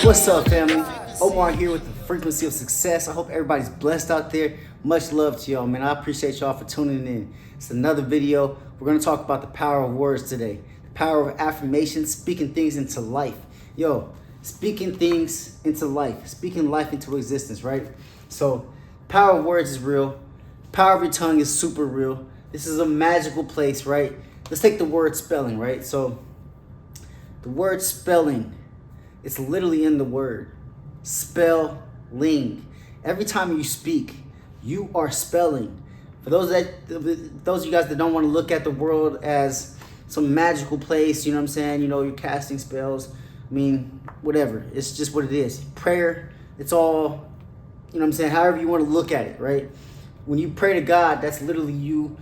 What's up, family? Omar here with the Frequency of Success. I hope everybody's blessed out there. Much love to y'all, man. I appreciate y'all for tuning in. It's another video. We're going to talk about the power of words today. The power of affirmations, speaking things into life. Yo, speaking things into life. Speaking life into existence, right? So, power of words is real. Power of your tongue is super real. This is a magical place, right? Let's take the word spelling, right? So, the word spelling, it's literally in the word. Spelling. Every time you speak, you are spelling. For those of you guys that don't want to look at the world as some magical place, you know what I'm saying? You know, you're casting spells. I mean, whatever. It's just what it is. Prayer, it's all, you know what I'm saying? However you want to look at it, right? When you pray to God, that's literally you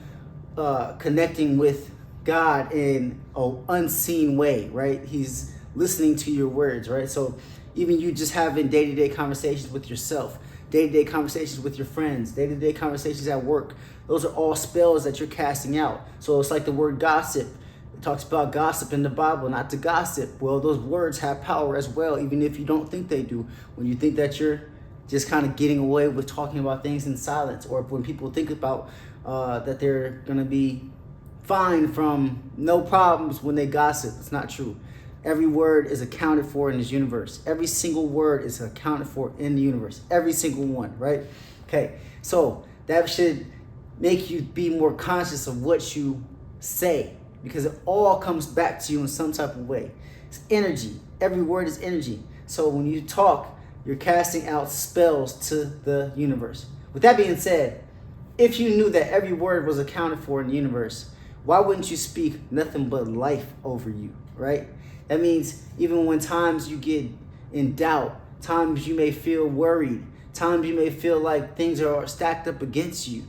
connecting with God in an unseen way, right? He's listening to your words, right? So even you just having day-to-day conversations with yourself, day-to-day conversations with your friends, day-to-day conversations at work, those are all spells that you're casting out. So it's like the word gossip. It talks about gossip in the Bible, not to gossip. Well, those words have power as well, even if you don't think they do. When you think that you're just kind of getting away with talking about things in silence, or when people think about that they're going to be fine from no problems when they gossip, it's not true. Every word is accounted for in this universe. Every single word is accounted for in the universe. Every single one, right? Okay, so that should make you be more conscious of what you say, because it all comes back to you in some type of way. It's energy. Every word is energy. So when you talk, you're casting out spells to the universe. With that being said, if you knew that every word was accounted for in the universe, why wouldn't you speak nothing but life over you, right? That means even when times you get in doubt, times you may feel worried, times you may feel like things are stacked up against you,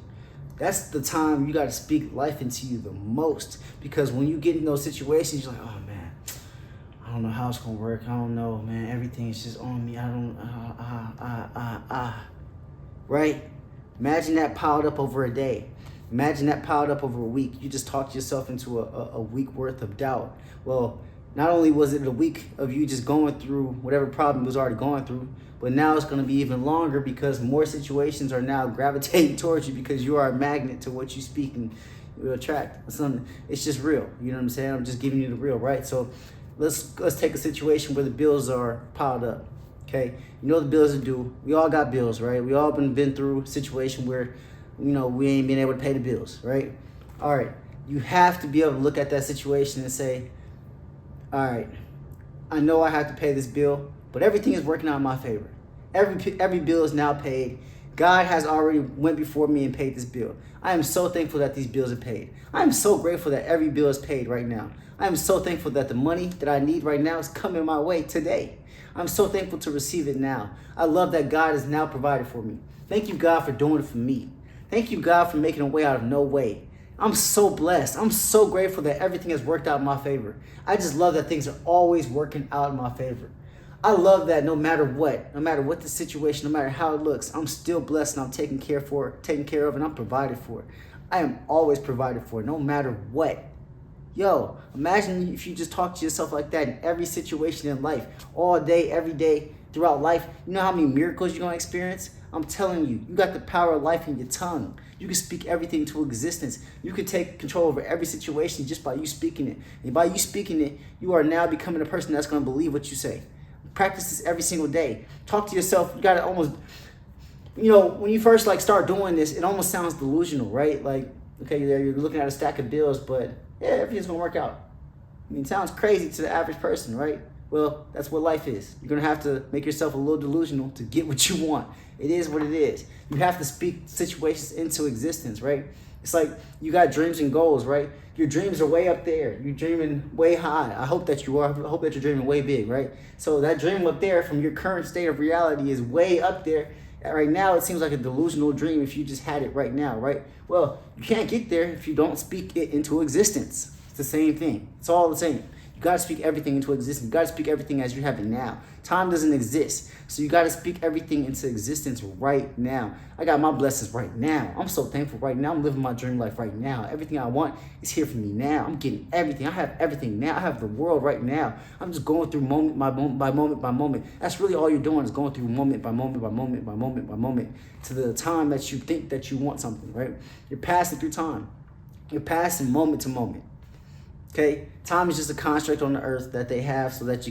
that's the time you got to speak life into you the most. Because when you get in those situations, you're like, oh man, I don't know how it's going to work. I don't know, man. Everything is just on me. I don't, right? Imagine that piled up over a day. Imagine that piled up over a week. You just talked yourself into a week worth of doubt. Well, not only was it a week of you just going through whatever problem was already going through, but now it's going to be even longer because more situations are now gravitating towards you because you are a magnet to what you speak and you attract. It's just real. You know what I'm saying? I'm just giving you the real, right? So let's take a situation where the bills are piled up. Okay, you know the bills are due. We all got bills, right? We all been through a situation where, you know, we ain't been able to pay the bills, right? All right, you have to be able to look at that situation and say, all right, I know I have to pay this bill, but everything is working out in my favor. Every bill is now paid. God has already went before me and paid this bill. I am so thankful that these bills are paid. I am so grateful that every bill is paid right now. I am so thankful that the money that I need right now is coming my way today. I'm so thankful to receive it now. I love that God has now provided for me. Thank you, God, for doing it for me. Thank you, God, for making a way out of no way. I'm so blessed. I'm so grateful that everything has worked out in my favor. I just love that things are always working out in my favor. I love that no matter what the situation, no matter how it looks, I'm still blessed and I'm taken care of, and I'm provided for. I am always provided for, no matter what. Yo, imagine if you just talk to yourself like that in every situation in life, all day, every day, throughout life. You know how many miracles you're going to experience? I'm telling you, you got the power of life in your tongue. You can speak everything into existence. You can take control over every situation just by you speaking it. And by you speaking it, you are now becoming a person that's going to believe what you say. Practice this every single day. Talk to yourself. You got to almost, you know, when you first start doing this, it almost sounds delusional, right? Like, okay, you're looking at a stack of bills, but yeah, everything's going to work out. I mean, it sounds crazy to the average person, right? Well, that's what life is. You're going to have to make yourself a little delusional to get what you want. It is what it is. You have to speak situations into existence, right? It's like you got dreams and goals, right? Your dreams are way up there. You're dreaming way high. I hope that you are. I hope that you're dreaming way big, right? So that dream up there from your current state of reality is way up there. Right now, it seems like a delusional dream if you just had it right now, right? Well, you can't get there if you don't speak it into existence. It's the same thing. It's all the same. You got to speak everything into existence. You got to speak everything as you have it now. Time doesn't exist. So you got to speak everything into existence right now. I got my blessings right now. I'm so thankful right now. I'm living my dream life right now. Everything I want is here for me now. I'm getting everything. I have everything now. I have the world right now. I'm just going through moment by moment by moment by moment. That's really all you're doing, is going through moment by moment by moment by moment by moment to the time that you think that you want something, right? You're passing through time. You're passing moment to moment. Okay, time is just a construct on the earth that they have so that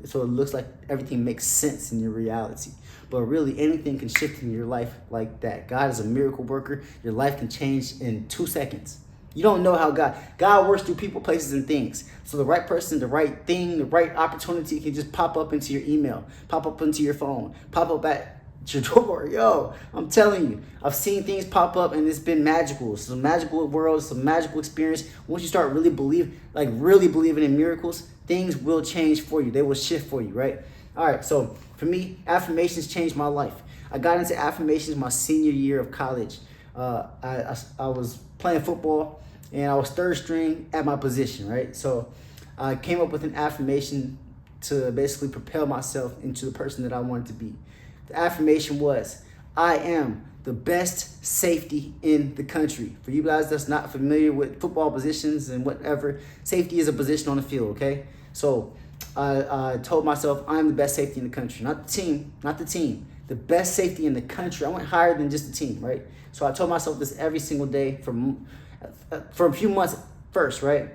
so it looks like everything makes sense in your reality. But really, anything can shift in your life like that. God is a miracle worker. Your life can change in 2 seconds. You don't know how God works through people, places, and things. So the right person, the right thing, the right opportunity can just pop up into your email, pop up into your phone, pop up at your door. Yo, I'm telling you, I've seen things pop up and it's been magical. It's a magical world, it's a magical experience. Once you start really believing in miracles, things will change for you. They will shift for you, right? All right, so for me, affirmations changed my life. I got into affirmations my senior year of college. I was playing football and I was third string at my position, right? So I came up with an affirmation to basically propel myself into the person that I wanted to be. The affirmation was, I am the best safety in the country. For you guys that's not familiar with football positions and whatever, safety is a position on the field, okay? So I told myself I'm the best safety in the country. Not the team. The best safety in the country. I went higher than just the team, right? So I told myself this every single day for a few months first, right?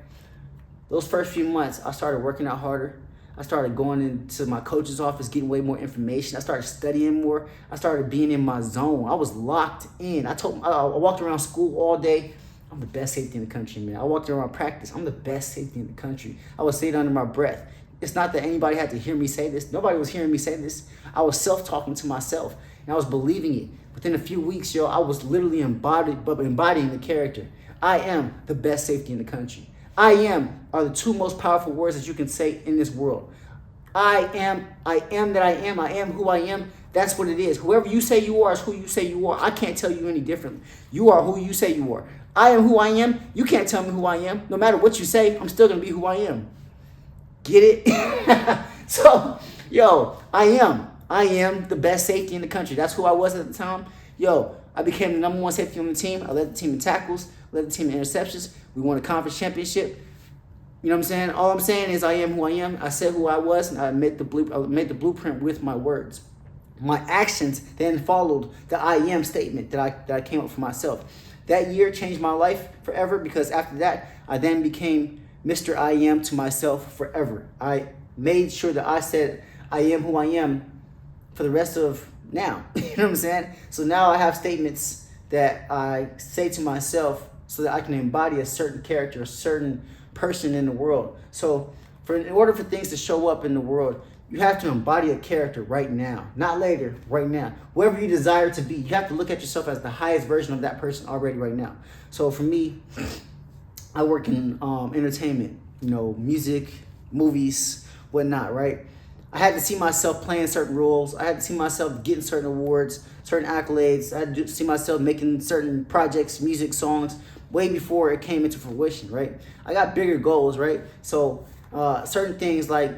Those first few months, I started working out harder. I started going into my coach's office, getting way more information. I started studying more. I started being in my zone. I was locked in. I walked around school all day. I'm the best safety in the country, man. I walked around practice. I'm the best safety in the country. I would say it under my breath. It's not that anybody had to hear me say this. Nobody was hearing me say this. I was self-talking to myself, and I was believing it. Within a few weeks, I was literally embodying the character. I am the best safety in the country. I am are the two most powerful words that you can say in this world. I am that I am who I am. That's what it is. Whoever you say you are is who you say you are. I can't tell you any differently. You are who you say you are. I am who I am. You can't tell me who I am. No matter what you say, I'm still going to be who I am. Get it? So, I am the best safety in the country. That's who I was at the time. I became the number one safety on the team. I led the team in tackles, led the team in interceptions. We won a conference championship. You know what I'm saying? All I'm saying is I am who I am. I said who I was, and I made the blueprint with my words. My actions then followed the I am statement that I came up for myself. That year changed my life forever, because after that, I then became Mr. I am to myself forever. I made sure that I said I am who I am for the rest of now. You know what I'm saying? So now I have statements that I say to myself so that I can embody a certain character, a certain person in the world. So in order for things to show up in the world, you have to embody a character right now, not later, right now. Whoever you desire to be, you have to look at yourself as the highest version of that person already right now. So for me, I work in entertainment, music, movies, whatnot, right? I had to see myself playing certain roles. I had to see myself getting certain awards, certain accolades. I had to see myself making certain projects, music, songs, way before it came into fruition, right? I got bigger goals, right? So certain things like,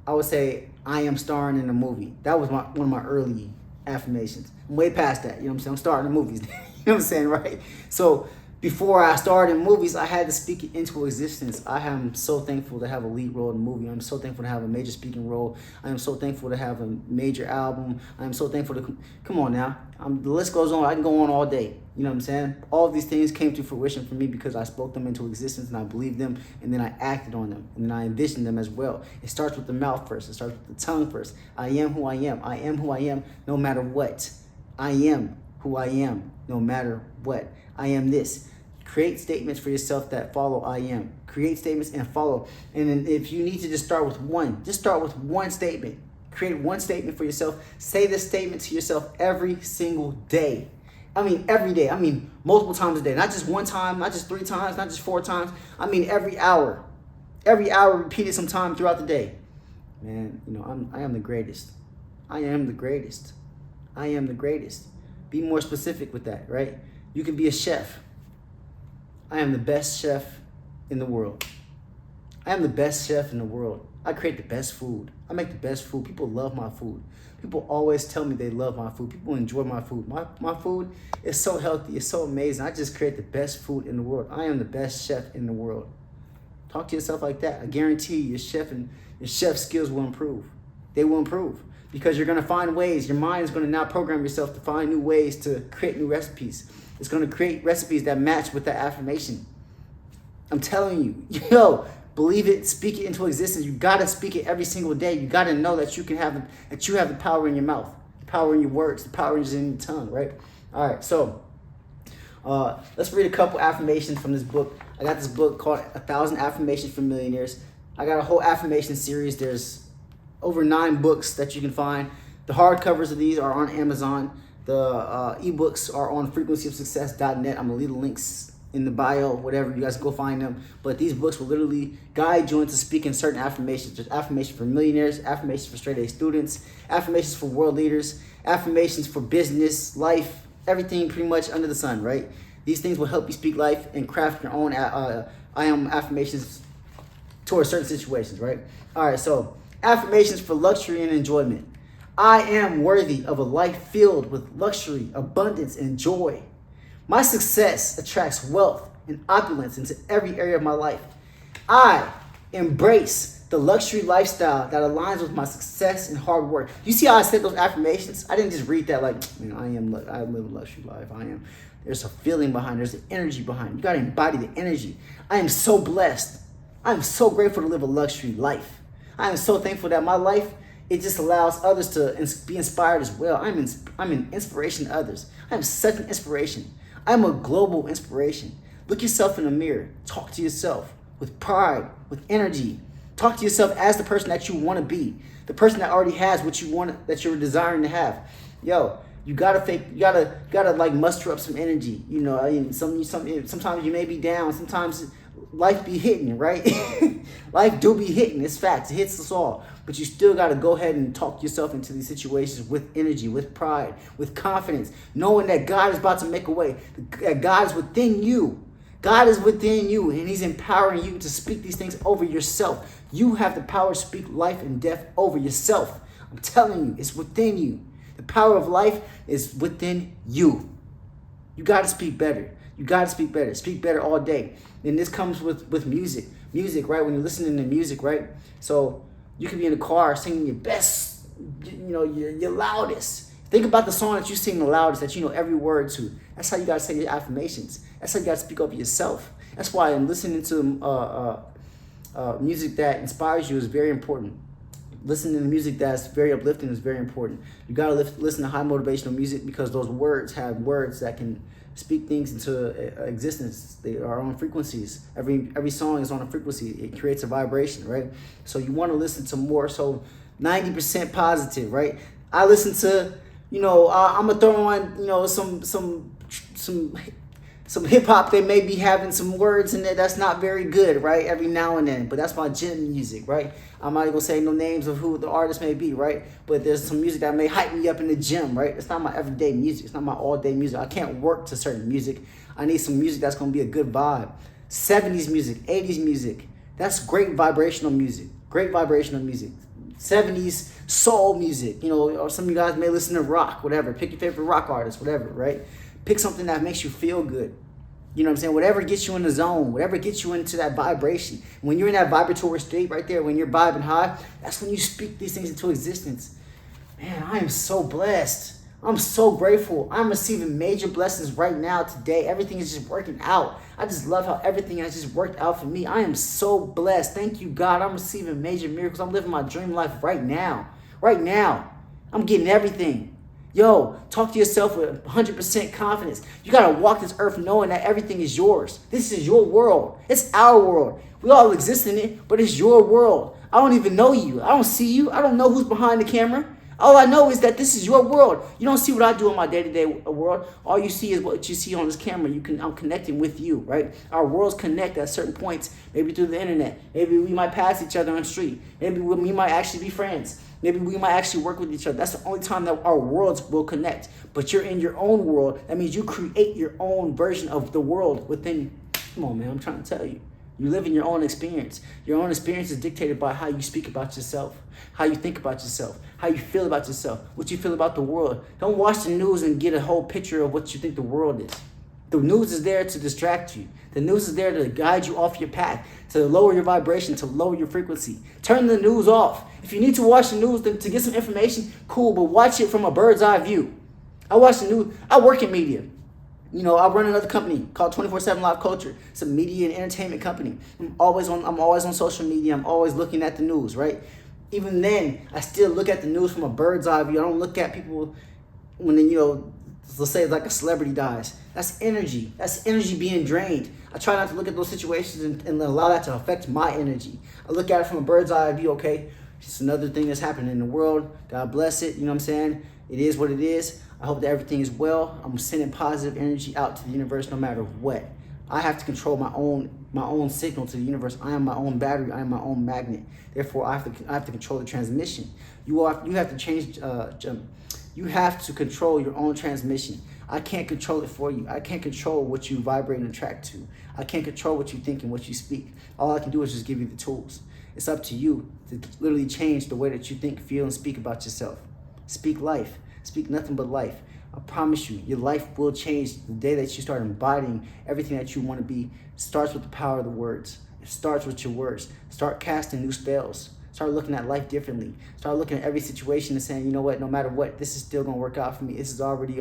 I would say, I am starring in a movie. That was one of my early affirmations. I'm way past that, you know what I'm saying? I'm starting in movies, you know what I'm saying, right? So before I started in movies, I had to speak it into existence. I am so thankful to have a lead role in a movie. I'm so thankful to have a major speaking role. I am so thankful to have a major album. I am so thankful to, come on now. The list goes on. I can go on all day. You know what I'm saying? All of these things came to fruition for me because I spoke them into existence and I believed them, and then I acted on them, and then I envisioned them as well. It starts with the mouth first. It starts with the tongue first. I am who I am. I am who I am no matter what. I am who I am no matter what. I am this. Create statements for yourself that follow I am. Create statements and follow. And then if you need to just start with one statement. Create one statement for yourself. Say this statement to yourself every single day. Every day. Multiple times a day. Not just one time, not just 3 times, not just 4 times. Every hour. Every hour, repeat it sometime throughout the day. Man, I am the greatest. I am the greatest. I am the greatest. Be more specific with that, right? You can be a chef. I am the best chef in the world. I am the best chef in the world. I create the best food. I make the best food. People love my food. People always tell me they love my food. People enjoy my food. My food is so healthy. It's so amazing. I just create the best food in the world. I am the best chef in the world. Talk to yourself like that. I guarantee you, your chef skills will improve. They will improve because you're going to find ways. Your mind is going to now program yourself to find new ways to create new recipes. It's going to create recipes that match with that affirmation. I'm telling you, believe it, speak it into existence. You gotta speak it every single day. You gotta know that you have the power in your mouth, the power in your words, the power is in your tongue, right? All right, so let's read a couple affirmations from this book. I got this book called 1,000 Affirmations for Millionaires. I got a whole affirmation series. There's over 9 books that you can find. The hardcovers of these are on Amazon. The eBooks are on frequencyofsuccess.net. I'm gonna leave the links in the bio, whatever, you guys go find them. But these books will literally guide you into speaking certain affirmations. There's affirmations for millionaires, affirmations for straight A students, affirmations for world leaders, affirmations for business, life, everything pretty much under the sun, right? These things will help you speak life and craft your own I am affirmations towards certain situations, right? All right, so affirmations for luxury and enjoyment. I am worthy of a life filled with luxury, abundance, and joy. My success attracts wealth and opulence into every area of my life. I embrace the luxury lifestyle that aligns with my success and hard work. You see how I said those affirmations? I didn't just read that like, I live a luxury life. There's a feeling behind, there's an energy behind. You got to embody the energy. I am so blessed. I am so grateful to live a luxury life. I am so thankful that my life, it just allows others to be inspired as well. I'm an inspiration to others. I am such an inspiration. I'm a global inspiration. Look yourself in the mirror. Talk to yourself with pride, with energy. Talk to yourself as the person that you want to be, the person that already has what you want, that you're desiring to have. You gotta like muster up some energy. Sometimes you may be down. Sometimes life be hitting, right? Life do be hitting. It's facts. It hits us all. But you still got to go ahead and talk yourself into these situations with energy, with pride, with confidence, knowing that God is about to make a way, that God is within you. God is within you, and he's empowering you to speak these things over yourself. You have the power to speak life and death over yourself. I'm telling you, it's within you. The power of life is within you. You got to speak better. You got to speak better. Speak better all day. And this comes with music. Music, right? When you're listening to music, right? So you could be in the car singing your best, your loudest. Think about the song that you sing the loudest, that you know every word to. That's how you got to say your affirmations. That's how you got to speak over yourself. That's why listening to music that inspires you is very important. Listening to music that's very uplifting is very important. You got to listen to high motivational music because those words have words that can speak things into existence. They are on frequencies. Every song is on a frequency. It creates a vibration, right? So you want to listen to more. So 90% positive, right? I listen to, I'm gonna throw on, some hip hop. They may be having some words in there that's not very good, right? Every now and then, but that's my gym music, right? I'm not even gonna say no names of who the artist may be, right? But there's some music that may hype me up in the gym, right? It's not my everyday music. It's not my all day music. I can't work to certain music. I need some music that's gonna be a good vibe. 70s music, 80s music. That's great vibrational music. Great vibrational music. 70s soul music, or some of you guys may listen to rock, whatever. Pick your favorite rock artist, whatever, right? Pick something that makes you feel good. You know what I'm saying? Whatever gets you in the zone, whatever gets you into that vibration. When you're in that vibratory state right there, when you're vibing high, that's when you speak these things into existence. Man, I am so blessed. I'm so grateful. I'm receiving major blessings right now today. Everything is just working out. I just love how everything has just worked out for me. I am so blessed. Thank you, God. I'm receiving major miracles. I'm living my dream life right now. Right now. I'm getting everything. Talk to yourself with 100% confidence. You got to walk this earth knowing that everything is yours. This is your world. It's our world. We all exist in it, but it's your world. I don't even know you. I don't see you. I don't know who's behind the camera. All I know is that this is your world. You don't see what I do in my day-to-day world. All you see is what you see on this camera. I'm connecting with you, right? Our worlds connect at certain points, maybe through the internet. Maybe we might pass each other on the street. Maybe we might actually be friends. Maybe we might actually work with each other. That's the only time that our worlds will connect. But you're in your own world. That means you create your own version of the world within you. Come on, man. I'm trying to tell you. You live in your own experience. Your own experience is dictated by how you speak about yourself, how you think about yourself, how you feel about yourself, what you feel about the world. Don't watch the news and get a whole picture of what you think the world is. The news is there to distract you. The news is there to guide you off your path, to lower your vibration, to lower your frequency. Turn the news off. If you need to watch the news to get some information, cool, but watch it from a bird's eye view. I watch the news. I work in media. You know, I run another company called 24/7 Live Culture. It's a media and entertainment company. I'm always on social media. I'm always looking at the news, right? Even then, I still look at the news from a bird's eye view. I don't look at people when, you know, let's say like a celebrity dies. That's energy. That's energy being drained. I try not to look at those situations and allow that to affect my energy. I look at it from a bird's eye view, okay? It's another thing that's happening in the world. God bless it. You know what I'm saying? It is what it is. I hope that everything is well. I'm sending positive energy out to the universe no matter what. I have to control my own signal to the universe. I am my own battery. I am my own magnet. Therefore, I have to control the transmission. You have to change. You have to control your own transmission. I can't control it for you. I can't control what you vibrate and attract to. I can't control what you think and what you speak. All I can do is just give you the tools. It's up to you to literally change the way that you think, feel, and speak about yourself. Speak life. Speak nothing but life. I promise you, your life will change the day that you start embodying everything that you want to be. It starts with the power of the words. It starts with your words. Start casting new spells. Start looking at life differently. Start looking at every situation and saying, you know what, no matter what, this is still going to work out for me. This is already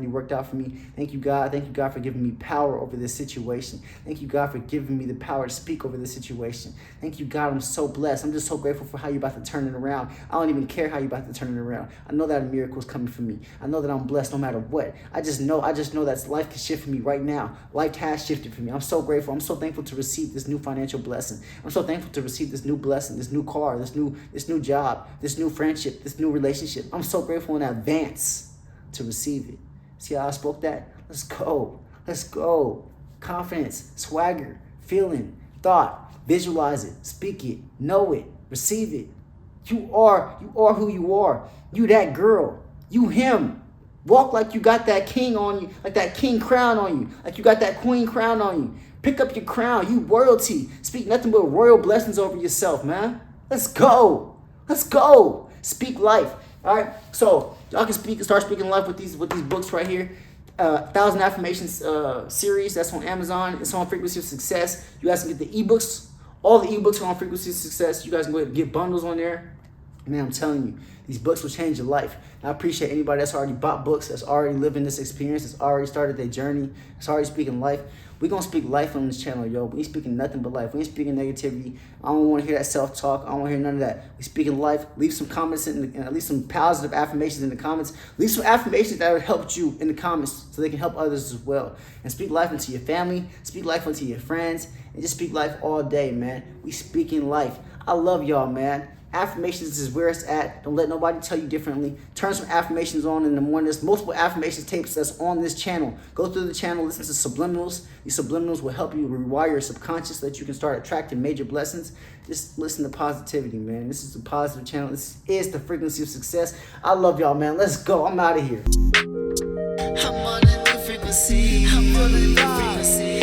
worked out for me. Thank you, God. Thank you, God, for giving me power over this situation. Thank you, God, for giving me the power to speak over this situation. Thank you, God. I'm so blessed. I'm just so grateful for how you're about to turn it around. I don't even care how you're about to turn it around. I know that a miracle is coming for me. I know that I'm blessed no matter what. I just know that life can shift for me right now. Life has shifted for me. I'm so grateful. I'm so thankful to receive this new financial blessing. I'm so thankful to receive this new blessing, this new car, this new job, this new friendship, this new relationship. I'm so grateful in advance to receive it. See how I spoke that? Let's go. Let's go. Confidence, swagger, feeling, thought, visualize it, speak it, know it, receive it. You are who you are. You that girl. You him. Walk like you got that king on you, like that king crown on you, like you got that queen crown on you. Pick up your crown. You royalty. Speak nothing but royal blessings over yourself, man. Let's go. Let's go. Speak life. All right. So y'all can start speaking life with these books right here. 1,000 Affirmations series. That's on Amazon. It's on Frequency of Success. You guys can get the ebooks. All the ebooks are on Frequency of Success. You guys can go ahead and get bundles on there. Man, I'm telling you, these books will change your life. And I appreciate anybody that's already bought books, that's already living this experience, that's already started their journey, that's already speaking life. We're going to speak life on this channel, yo. We ain't speaking nothing but life. We ain't speaking negativity. I don't want to hear that self-talk. I don't want to hear none of that. We speaking life. Leave some comments, leave some positive affirmations in the comments. Leave some affirmations that have helped you in the comments so they can help others as well. And speak life into your family. Speak life into your friends. And just speak life all day, man. We speaking life. I love y'all, man. Affirmations is where it's at. Don't let nobody tell you differently. Turn some affirmations on in the morning. There's multiple affirmations tapes that's on this channel. Go through the channel, listen to subliminals. These subliminals will help you rewire your subconscious so that you can start attracting major blessings. Just listen to positivity, man. This is a positive channel. This is the Frequency of Success. I love y'all, man. Let's go. I'm out of here. I'm on a new frequency. I'm on a new frequency.